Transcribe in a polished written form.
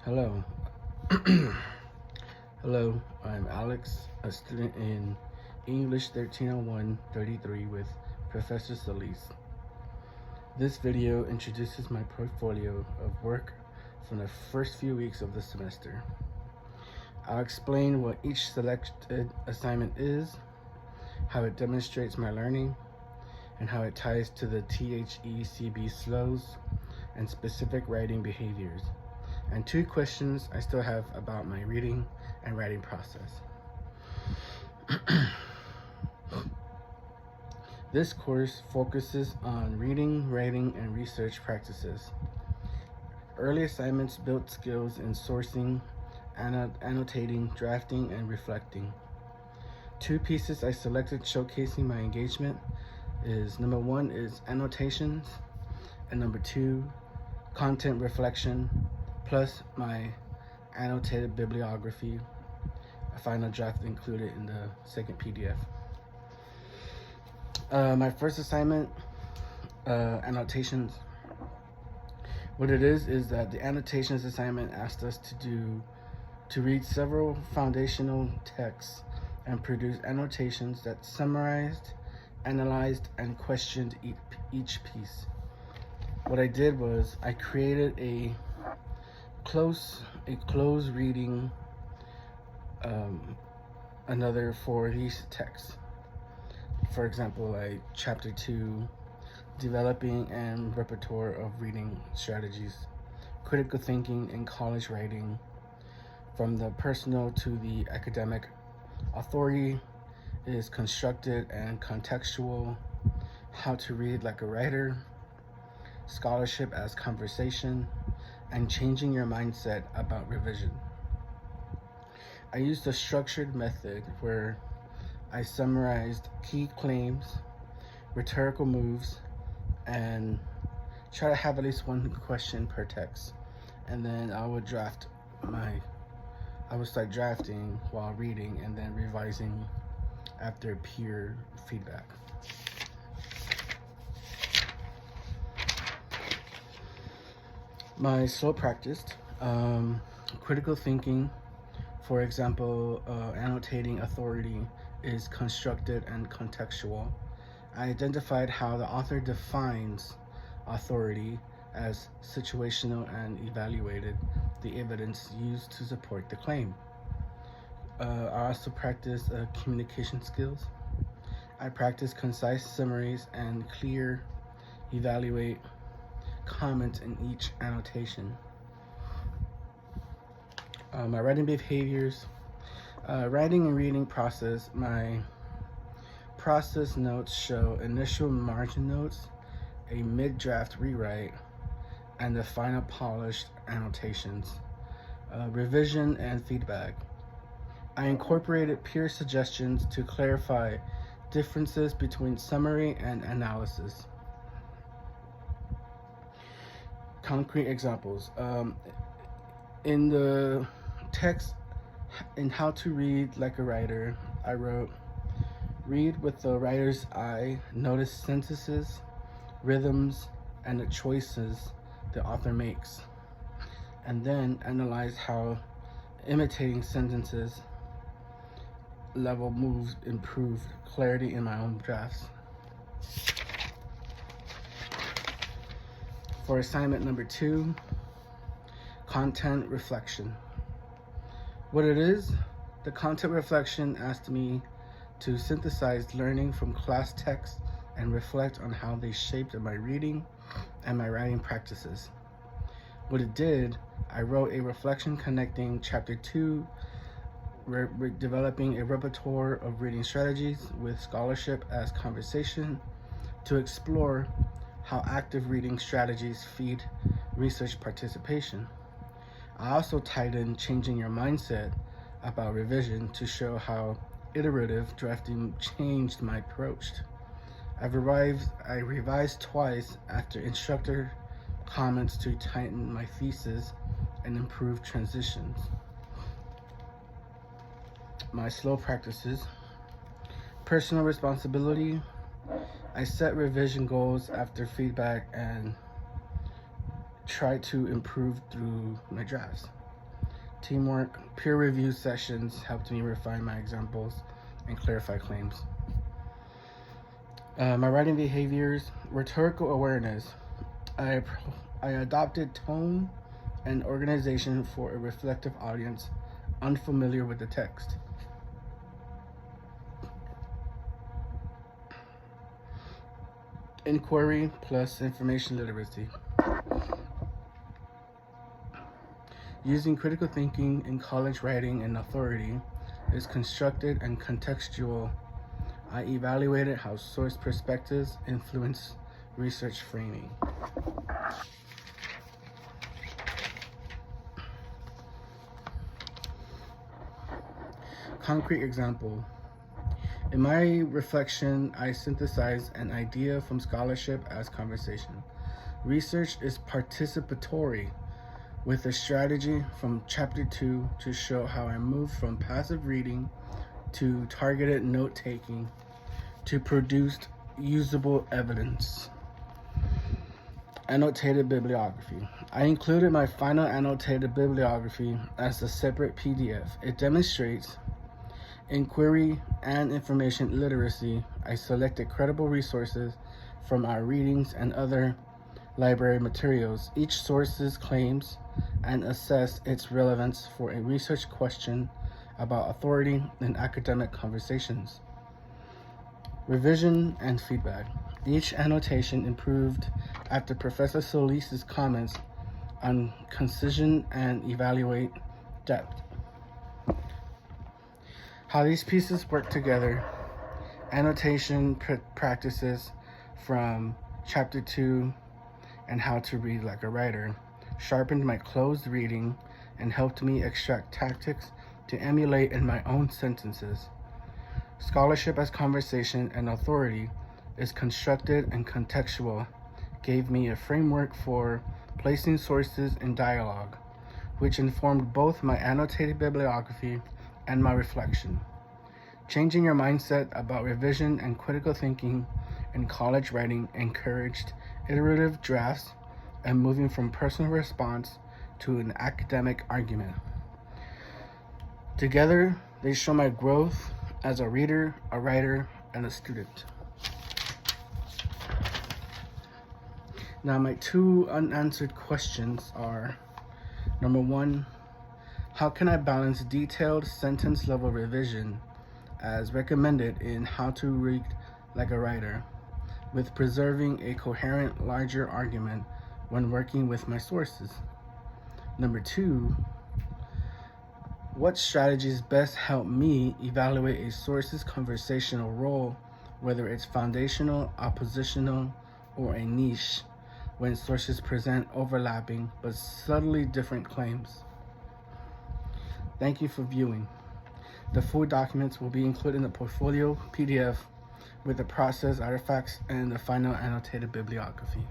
Hello. Hello, I'm Alex, a student in English 1301-33 with Professor Solis. This video introduces my portfolio of work from the first few weeks of the semester. I'll explain what each selected assignment is, how it demonstrates my learning, and how it ties to the THECB SLOES and specific writing behaviors, and 2 questions I still have about my reading and writing process. This course focuses on reading, writing, and research practices. Early assignments built skills in sourcing, annotating, drafting, and reflecting. 2 pieces I selected showcasing my engagement is number 1 is annotations, and number 2, content reflection, plus my annotated bibliography, a final draft included in the second PDF. My first assignment, annotations. What it is that the annotations assignment asked us to read several foundational texts and produce annotations that summarized, analyzed, and questioned each piece. What I did was I created a close reading another for these texts. For example, like chapter 2, developing and repertoire of reading strategies, critical thinking in college writing, from the personal to the academic, authority is constructed and contextual, how to read like a writer, scholarship as conversation, and changing your mindset about revision. I used a structured method where I summarized key claims, rhetorical moves, and try to have at least 1 question per text. And then I would start drafting while reading and then revising after peer feedback. My slow practiced, critical thinking, for example, annotating authority is constructed and contextual. I identified how the author defines authority as situational and evaluated the evidence used to support the claim. I also practiced communication skills. I practiced concise summaries and clear, evaluate, comment in each annotation. My writing behaviors, writing and reading process. My process notes show initial margin notes, a mid-draft rewrite, and the final polished annotations. Revision and feedback. I incorporated peer suggestions to clarify differences between summary and analysis. Concrete examples. In the text, in How to Read Like a Writer, I wrote, read with the writer's eye, notice sentences, rhythms, and the choices the author makes, and then analyze how imitating sentences level moves improved clarity in my own drafts. For assignment number 2, content reflection. What it is, the content reflection asked me to synthesize learning from class texts and reflect on how they shaped my reading and my writing practices. What it did, I wrote a reflection connecting chapter 2, developing a repertoire of reading strategies with scholarship as conversation, to explore how active reading strategies feed research participation. I also tied in changing your mindset about revision to show how iterative drafting changed my approach. I revised twice after instructor comments to tighten my thesis and improve transitions. My slow practices. Personal responsibility. I set revision goals after feedback and try to improve through my drafts. Teamwork, peer review sessions helped me refine my examples and clarify claims. My writing behaviors, rhetorical awareness. I adopted tone and organization for a reflective audience unfamiliar with the text. Inquiry plus information literacy. Using critical thinking in college writing and authority is constructed and contextual. I evaluated how source perspectives influence research framing. Concrete example. In my reflection, I synthesize an idea from scholarship as conversation. Research is participatory, with a strategy from chapter 2 to show how I moved from passive reading to targeted note-taking to produced usable evidence. Annotated bibliography. I included my final annotated bibliography as a separate PDF. It demonstrates inquiry and information literacy. I selected credible resources from our readings and other library materials, each source's claims, and assess its relevance for a research question about authority in academic conversations. Revision and feedback. Each annotation improved after Professor Solis's comments on concision and evaluate depth. How these pieces work together. Annotation practices from chapter 2 and how to read like a writer sharpened my closed reading and helped me extract tactics to emulate in my own sentences. Scholarship as conversation and authority is constructed and contextual, gave me a framework for placing sources in dialogue, which informed both my annotated bibliography and my reflection. Changing your mindset about revision and critical thinking in college writing encouraged iterative drafts and moving from personal response to an academic argument. Together, they show my growth as a reader, a writer, and a student. Now, my 2 unanswered questions are, number 1, how can I balance detailed sentence-level revision as recommended in How to Read Like a Writer with preserving a coherent, larger argument when working with my sources? Number 2, what strategies best help me evaluate a source's conversational role, whether it's foundational, oppositional, or a niche, when sources present overlapping but subtly different claims? Thank you for viewing. The full documents will be included in the portfolio PDF with the process artifacts and the final annotated bibliography.